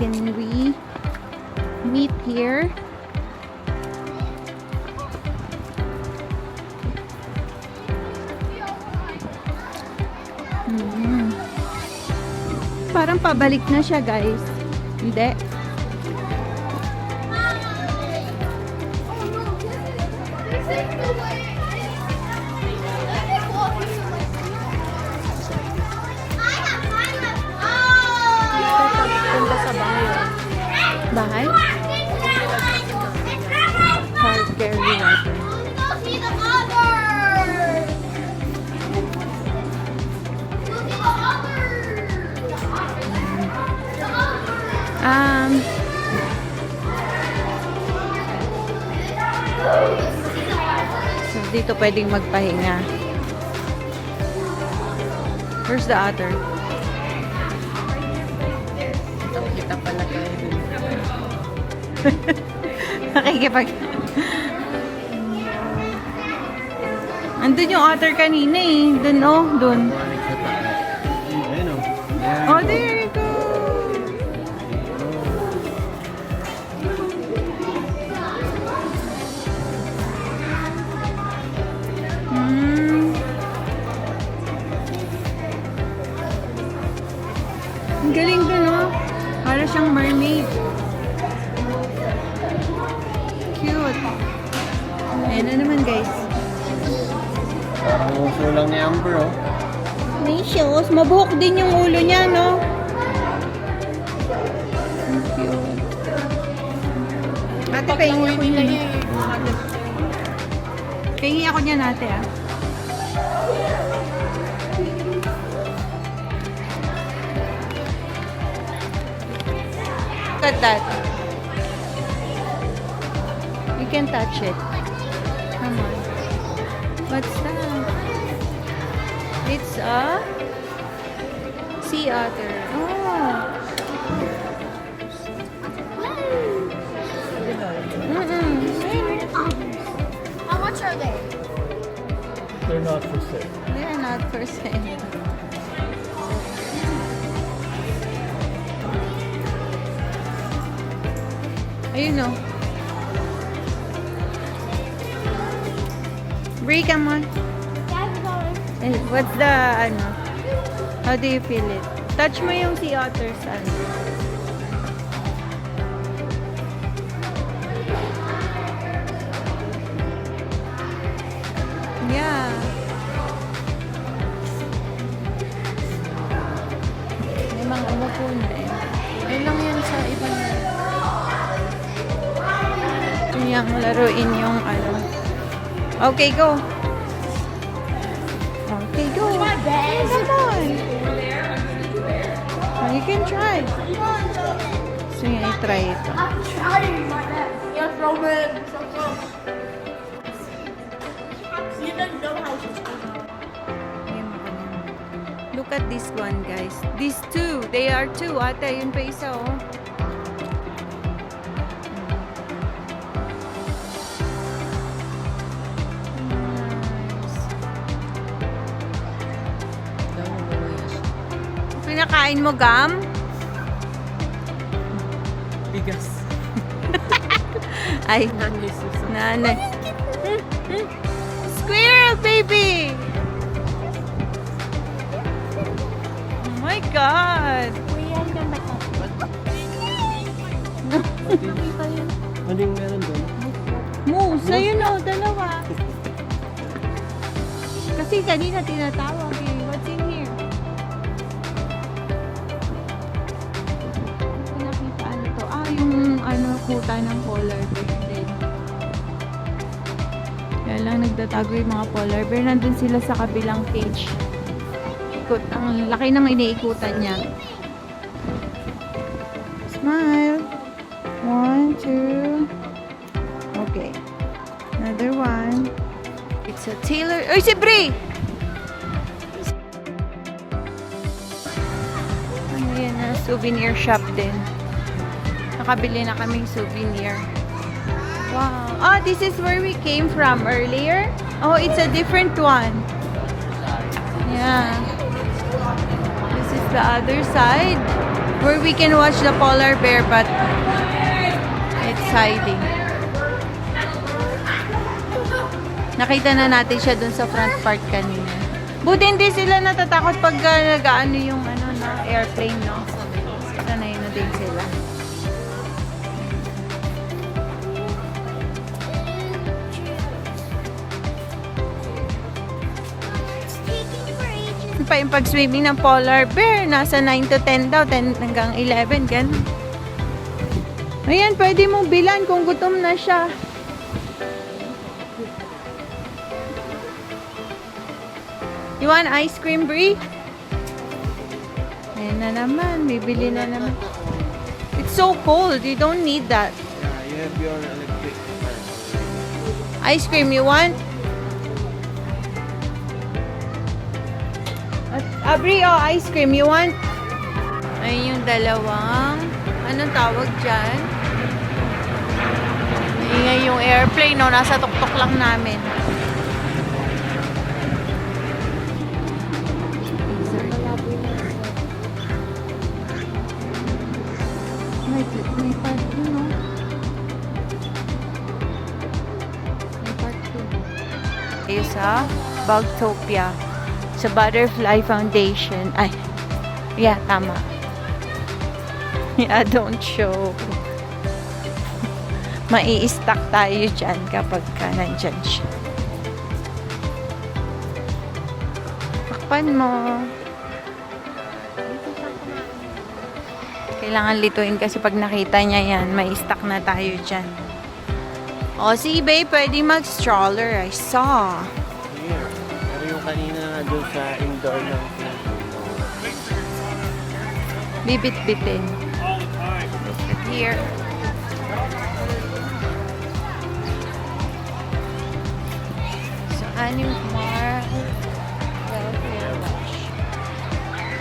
can we meet here? Parang pabalik na siya, guys. Hindi. Punta sa bahay. Bahay? Car carry water. So, dito pwedeng magpahinga. Where's the other? Kita pala kayo dun. Nakikipag... Andun yung otter kanina eh. Dun oh, dun. Ayun o. Oh, there you go. Ang galing dun oh. Para siyang mermaid. Cute. Ayan na naman guys. Parang uso lang ni Amber oh. May shoes. Mabuhok din yung ulo niya, no? Ang cute. Ate, pahingi ako niya. Pahingi ako niya ate, ah. Look at that. You can touch it. Come on. What's that? It's a sea otter. Oh. How much are they? They're not for sale. They're not for sale. Ayun o. Brie, come on. Eh, what's the, ano? How do you feel it? Touch mo yung sea otters, ano? Yeah. May mga umupo na eh. Ayun lang yan sa ibang... Gusto niyang laruin yung ano. Okay, go. Okay, go. Come on. Oh, you can try. Gusto niya i-try ito. I'm trying my best. Yes, Robin. You don't know how to Look at this one, guys. These two. They are two. Ate, yun pa isa, oh. Pinakain mo, Gam? Bigas. Ay, nanay. Squirrel, baby! Oh my God! Ano yung meron doon? Moose, ayun o, dalawa. Kasi kanina tinatawag eh. What's in here? Nakita ano to? Ah, yung ano, kuta ng polar bear din. Kaya lang nagtatago yung mga polar bear. Nandun sila sa kabilang cage. Ikot. Ang laki ng iniikutan niya. Smile. 1, 2. Okay. Another one. It's a Taylor. Oy, si Brie! Ano yan na? Souvenir shop din. Nakabili na kaming souvenir. Wow. Oh, this is where we came from earlier. Oh, it's a different one. Yeah. This is the other side. where we can watch the polar bear, but it's hiding. Nakita na natin siya dun sa front part kanina. Buti hindi sila natatakot pag nag-ano yung ano, no, airplane, no? Sanay na din sila. Pa yung pag-swimming ng polar bear, nasa 9 to 10 daw, 10 hanggang 11, ganun. Ayan, pwede mong bilan kung gutom na siya. You want ice cream, Brie? Ayan na naman, bibili na naman. It's so cold, you don't need that. Yeah, you have your electric fan. Ice cream, you want? Brie, oh, ice cream, you want? Ayun yung dalawang, anong tawag dyan? Ingay yung airplane, no? Nasa tuktok lang namin. May part 2, no? May part 2. Ayun sa Bugtopia. Sa Butterfly Foundation. Ay, yeah, tama. Yeah, don't show. Mai-stuck tayo dyan kapag ka nandyan siya. Takpan mo. Kailangan lituin kasi pag nakita niya yan, mai-stuck na tayo dyan. O, si babe, pwede mag-stroller. I saw. Here. Pero yung kanina nga doon sa indoor lang. Bibit-bitin. Here. So, Animal Welfare Watch.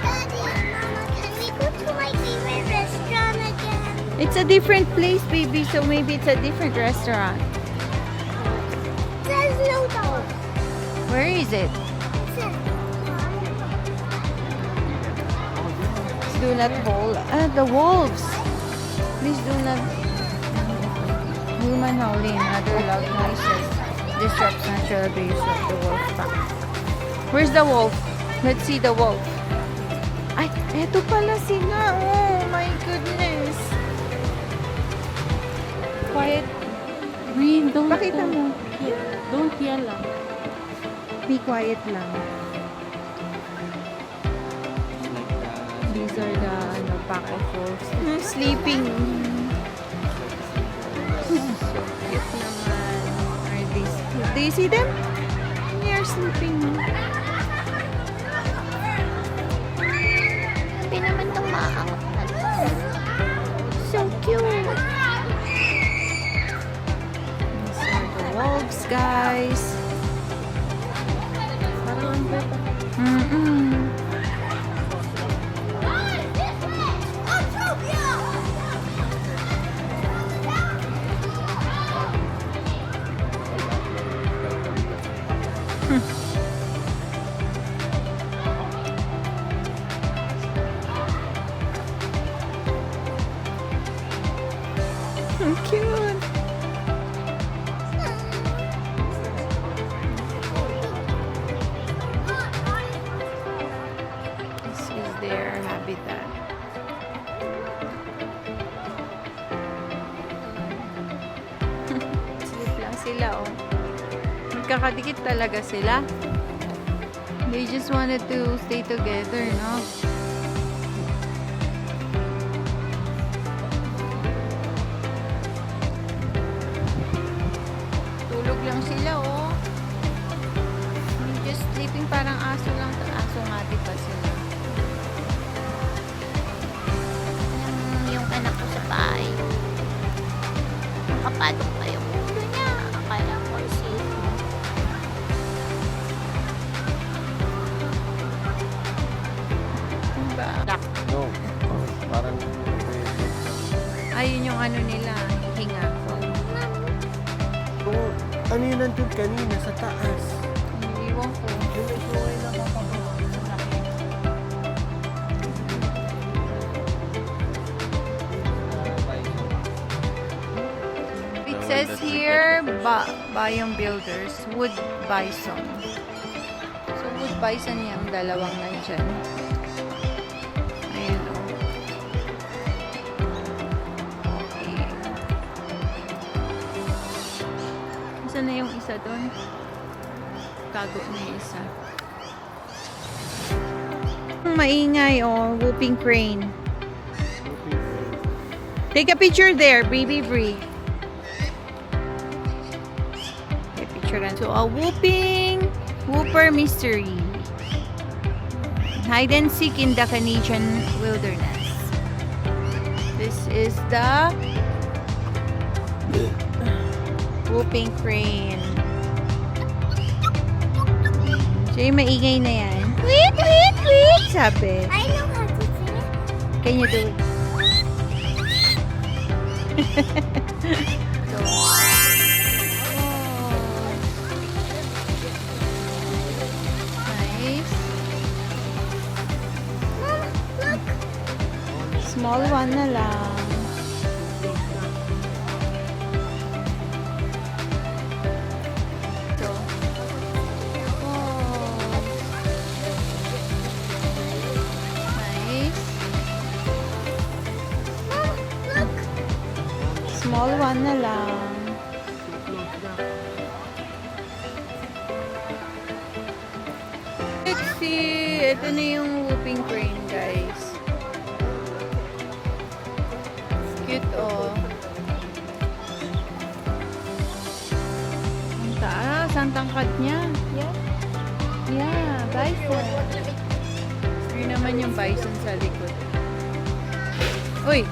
Daddy, Mama, can we go to my favorite restaurant again? It's a different place, baby. So maybe it's a different restaurant. There's noodles. Where is it? Do not bowl. Ah, the wolves. Please do not. Human howling and other loud noises disrupts natural use of the wolf pack. Where's the wolf? Let's see the wolf. Ay, eto pala sila. Oh my goodness. Quiet. Green, don't Pakita mo. Don't yell. Be quiet lang. These are the pack of wolves. Sleeping. Cute naman. Are these? Do you see them? They are sleeping. Happy naman itong maangat na to. So cute. These are the wolves, guys. Mm-mm. Cute. This is their habitat. Sleep lang sila, oh. Magkakadikit talaga sila. They just wanted to stay together, no? Tulog lang sila, oh. Just sleeping parang aso lang. Aso nga, diba sila? Yung anak ko sa bahay. Nakapadok pa yung ulo niya. Akala ko safe. Diba? No. Parang Ayun yung ano nila, hinga. oh, ano yun nandun kanina sa taas? Iwan ko. says here, Bayong Builders, Wood Bison. So, Wood Bison yung dalawang nandyan. Ayan o. Okay. Saan na yung isa doon? Tago na yung isa. Maingay oh, whooping crane. Take a picture there, baby Bree. Take a picture lang. So, a whooper mystery. Hide and seek in the Canadian wilderness. This is the whooping crane. So, yung maingay na yan. Wait, wait, wait! Sabi. I know how to sing. Can you do it? So, nice. Mom, look. Small one na lang. So, nice. Mom, look. Small one na lang. Let's see. Ito na yung whooping crane, guys. Cute, oh. Ang taas. Ang tangkad niya. Yeah. Yeah, bison. Yun naman yung bison sa likod. Uy!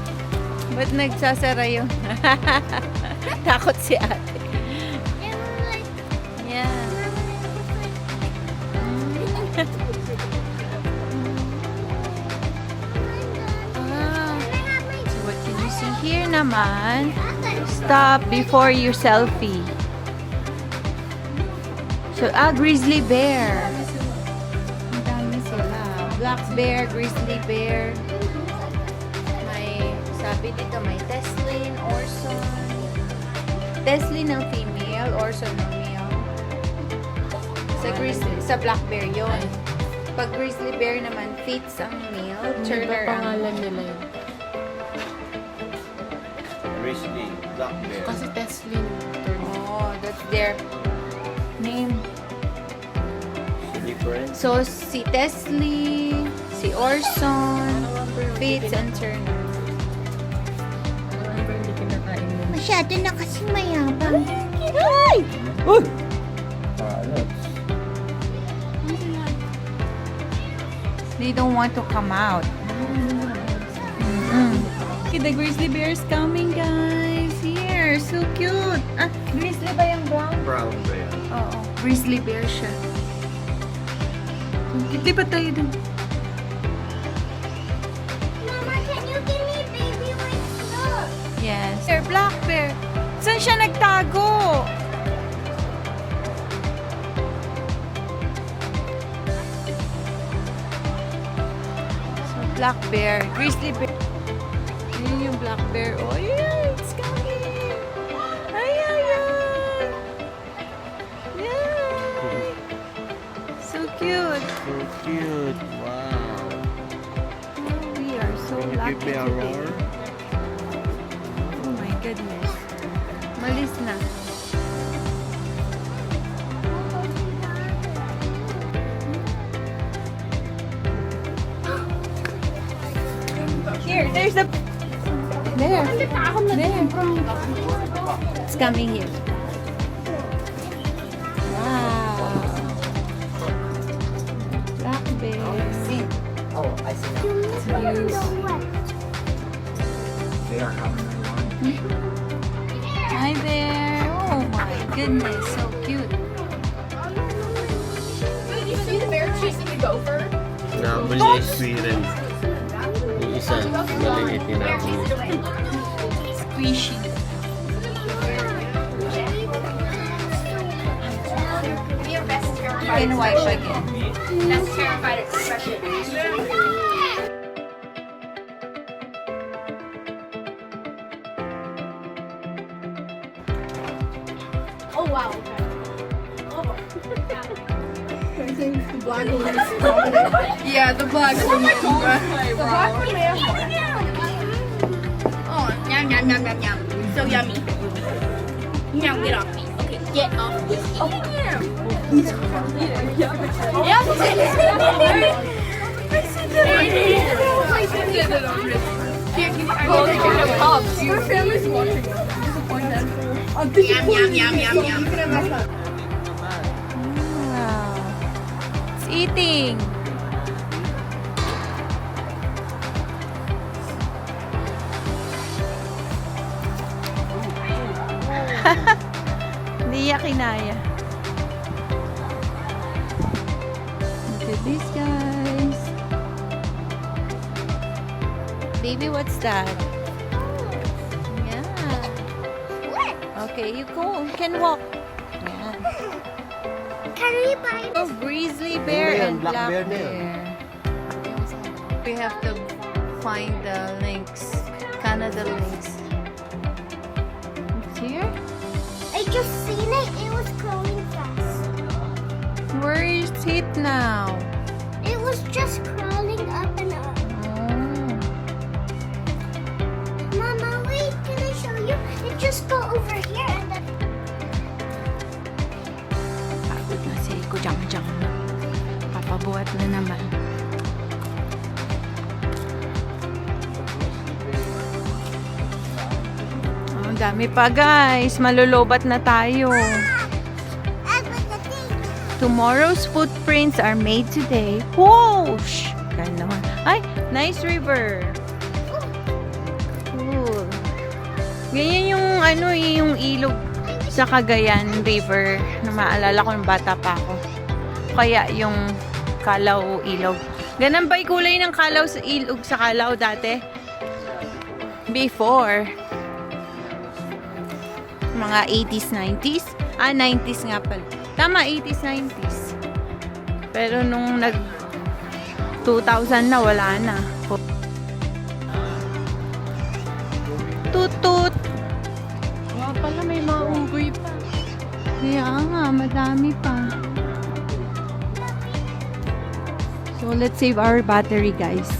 Ba't nagsasara yung... Takot si ate. It was like, Yeah. Ah. So what can you see here naman? Stop before your selfie. So, grizzly bear. Ang dami sila. Black bear, grizzly bear. May, sabi dito, may Teslin, Orson. Teslin ang female, Orson ang male. Sa black bear yon. Pag grizzly bear naman, Fitz ang male, Hindi ba Turner ang... pangalan nila yun? Grizzly, black bear. Kasi Teslin. Oh, that's their name. Different. So, si Tesli, si Orson, Fitz, and Turner. Ano ba hindi kinakain mo? masyado na kasi mayabang. Ay! Uy! They don't want to come out. Okay, the grizzly bear is coming, guys. Here, so cute. Ah, grizzly ba yung brown? Brown bear. Oo, grizzly bear siya. Hindi ba tayo dun? Mama, can you give me baby wings? Look. Yes. Bear, black bear. Saan siya nagtago? So, black bear. Grizzly bear. Yun yung black bear. Oh, yeah, it's coming. Ay, ay, ay. Yeah. So cute. So cute. Wow. We are so Can you lucky give me a today. roar? Oh my goodness. Malis na. Here, there's a... There. There. It's coming here. Wow. Black bear. Oh, I see now. Cute. They are coming along. Hi there. Oh my goodness, so cute. Did you see the bear chasing the gopher? Nabuli yung squirrel. Yung isa, maliit yung nabuli. Squishy. Be your best You terrified. can wipe again. Best terrified expression. wow. Yeah, the black one. The black one may have more. Oh, yum, yum, yum, yum, yum. So yummy. Now get off me. Okay, get off me. Oh, yeah. Your family's watching. Yum, yum, yum, yum, yum. Wow. It's eating. Hindi niya kinaya. Look at these guys. Baby, what's that? Yeah. What? Okay, you go. You can walk. Yeah. Can we buy Oh, grizzly bear Bear, and black black bear bear. there. We have to find the lynx, Canada lynx. It's here? I just seen it. It was growing fast. Where is it now? It was just crawling up and up. Oh. Mama, wait. Can I show you? It just go over here and then. Pagod na si Kujang-Jang. Papabuhat na naman. Oh, ang dami pa guys. Malulobat na tayo. That's what the thing. Tomorrow's footprints are made today. Whoosh! Ganon. Ay, nice river. Cool. Ganyan yung ano yung ilog sa Cagayan River na maalala ko ng bata pa ako. Kaya yung Calao ilog. Ganun ba yung kulay ng Calao sa ilog sa Calao dati? Before. Mga 80s, 90s? 90s nga pala. Tama, 80s, 90s. Pero nung nag 2000 na, wala na. Tutut! Wow, pala may mga unggoy pa. Kaya nga, madami pa. So, let's save our battery, guys.